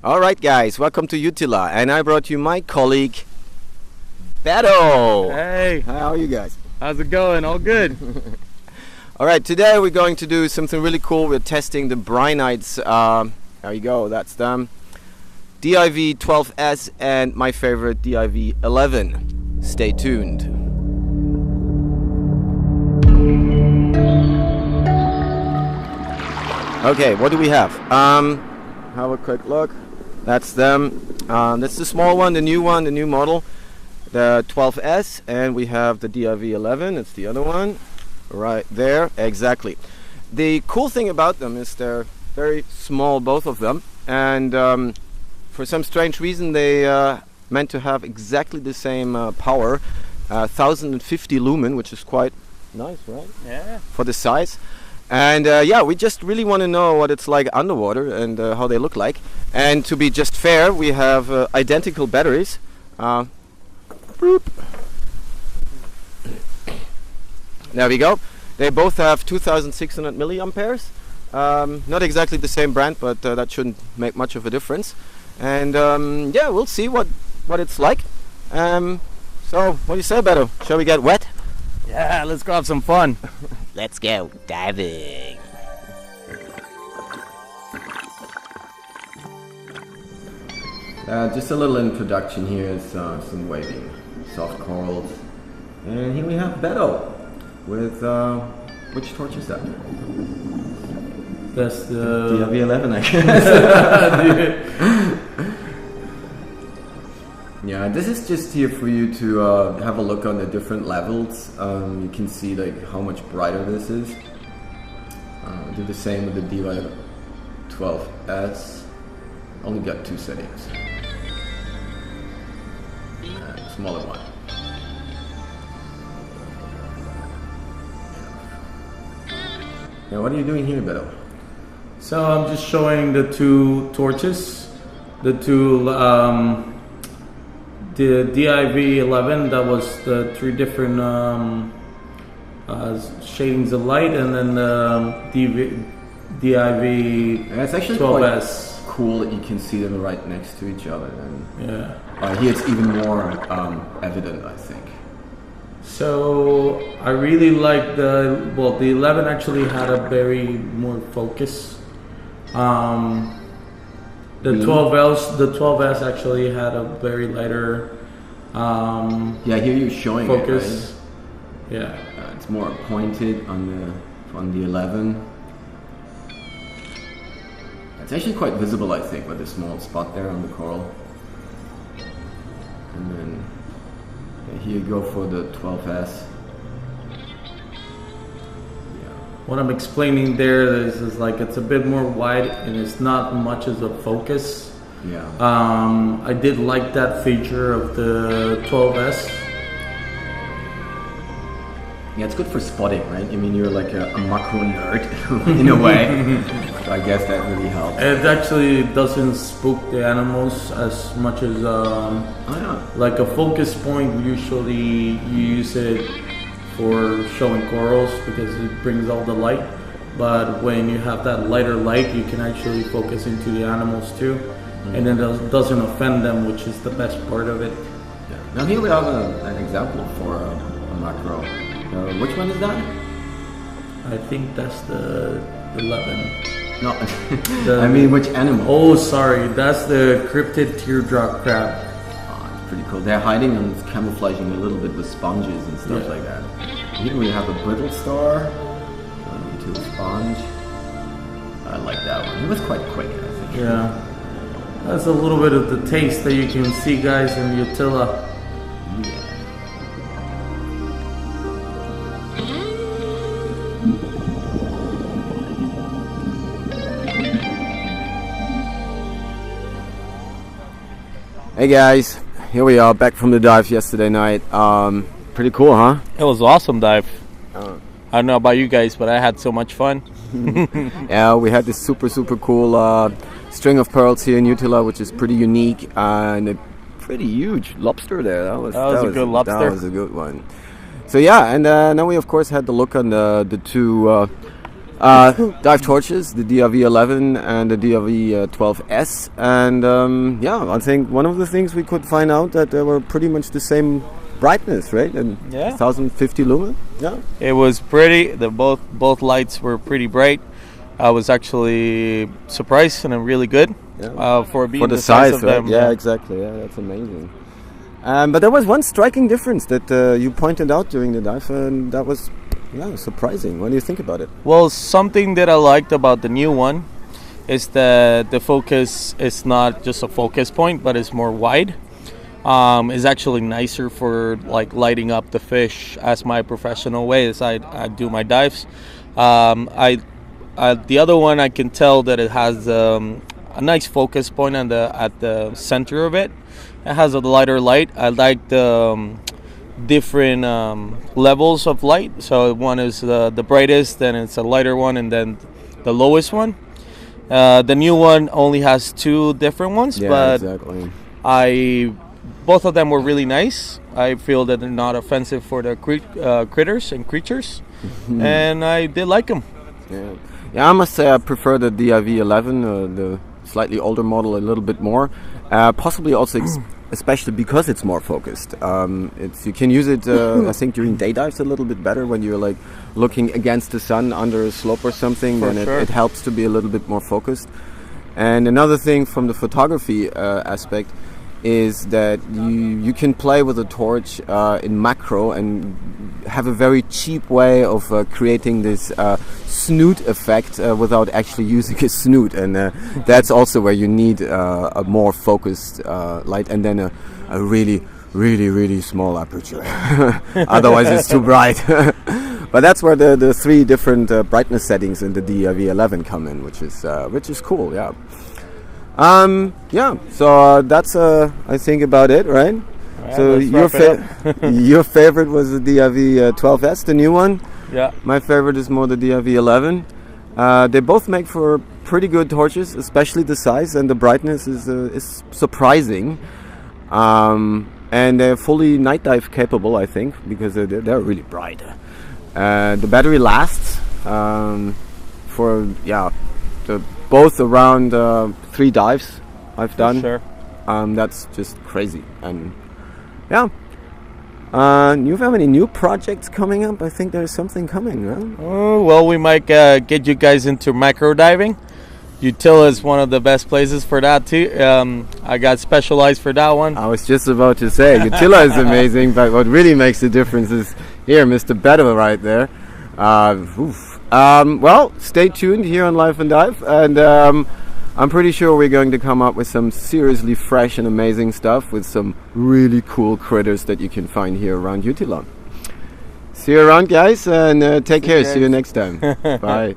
Alright guys, welcome to Utila, and I brought you my colleague Beto. Hey, how are you guys? How's it going? All good. Alright, today we're going to do something really cool. We're testing the Brinyte's, there you go, that's them, Div12s and my favorite Div11. Stay tuned. Okay, what do we have? Have a quick look. That's them. That's the small one, the new model, the 12s, and we have the Div11. It's the other one, right there. Exactly. The cool thing about them is they're very small, both of them, and for some strange reason they meant to have exactly the same power, 1050 lumen, which is quite nice, right? Yeah. For the size. And yeah, we just really want to know what it's like underwater and how they look like. And to be just fair, we have identical batteries. Boop. There we go. They both have 2600 milliamperes. Not exactly the same brand, but that shouldn't make much of a difference. And yeah, we'll see what it's like. So, what do you say, Beto? Shall we get wet? Yeah, let's go have some fun. Let's go diving. Just a little introduction here is some waving, soft corals. And here we have Beto with, which torch is that? That's the Div11, I guess. Yeah, this is just here for you to have a look on the different levels. You can see like how much brighter this is. Do the same with the Div12s. Only got 2 settings. Smaller one. Now, what are you doing here, Beto? So I'm just showing the 2 torches, the 2. The Div11, that was the 3 different shadings of light, and then the Div12s. It's actually quite cool that you can see them right next to each other. And yeah. Here it's even more evident, I think. So I really like the 11 actually had a very more focus. The 12s actually had a very lighter yeah, here you're showing focus. It, right? Yeah. It's more pointed on the 11. It's actually quite visible, I think, with the small spot there on the coral. And then here you go for the 12s. What I'm explaining there is like it's a bit more wide and it's not much as a focus. Yeah. I did like that feature of the 12s. Yeah, it's good for spotting, right? I mean, you're like a macro nerd in a way. So I guess that really helps. It actually doesn't spook the animals as much as like a focus point. Usually you use it for showing corals because it brings all the light, but when you have that lighter light you can actually focus into the animals too, and it doesn't offend them, which is the best part of it. Yeah. Now here we have an example for a macro. Which one is that? I think that's the 11. No, I mean which animal? Oh sorry, that's the cryptid teardrop crab. Pretty cool. They're hiding and camouflaging a little bit with sponges and stuff like that. Here we have a brittle star. 1, 2 sponge. I like that one. It was quite quick, I think. Yeah. That's a little bit of the taste that you can see, guys, in the Utila. Yeah. Hey guys. Here we are, back from the dive yesterday night. Pretty cool, huh? It was an awesome dive. I don't know about you guys, but I had so much fun. Yeah, we had this super cool string of pearls here in Utila, which is pretty unique, and a pretty huge lobster there. That was a good lobster. That was a good one. So yeah, and then we of course had to look on the 2 dive torches, the DRV11 and the DRV12s, and yeah, I think one of the things we could find out that they were pretty much the same brightness, right? And 1050 lumen. Yeah, it was pretty. Both lights were pretty bright. I was actually surprised and really good for being the size of right? them. Yeah, exactly. Yeah, that's amazing. But there was one striking difference that you pointed out during the dive, and that was surprising. What do you think about it? Well, something that I liked about the new one is that the focus is not just a focus point, but it's more wide. It's actually nicer for like lighting up the fish as my professional way as I do my dives. The other one, I can tell that it has a nice focus point at the center of it. It has a lighter light. I like the different levels of light. So one is the brightest, then it's a lighter one, and then the lowest one. The new one only has two different ones, but exactly. Both of them were really nice. I feel that they're not offensive for the critters and creatures, and I did like them. Yeah, I must say I prefer the DRV11, the slightly older model, a little bit more. Possibly also, especially because it's more focused. You can use it, I think, during day dives a little bit better when you're like looking against the sun under a slope or something. Then it helps to be a little bit more focused. And another thing from the photography aspect is that you can play with a torch in macro and have a very cheap way of creating this snoot effect without actually using a snoot, and that's also where you need a more focused light, and then a really small aperture. Otherwise it's too bright. But that's where the three different brightness settings in the DRV11 come in, which is cool. So that's I think about it, right? So your favorite was the DRV12s, the new one. Yeah. My favorite is more the DRV11. They both make for pretty good torches, especially the size and the brightness is surprising. And they're fully night dive capable, I think, because they're really bright. The battery lasts for both around 3 dives I've done. Sure. That's just crazy. And you have any new projects coming up? I think there's something coming, right? Oh, well, we might get you guys into macro diving. Utila is one of the best places for that too. I got specialized for that one. I was just about to say, Utila is amazing, but what really makes the difference is here, Mr. Better right there. Well, stay tuned here on Life&Dive, and I'm pretty sure we're going to come up with some seriously fresh and amazing stuff with some really cool critters that you can find here around Utila. See you around, guys, and take care. See you next time. Bye.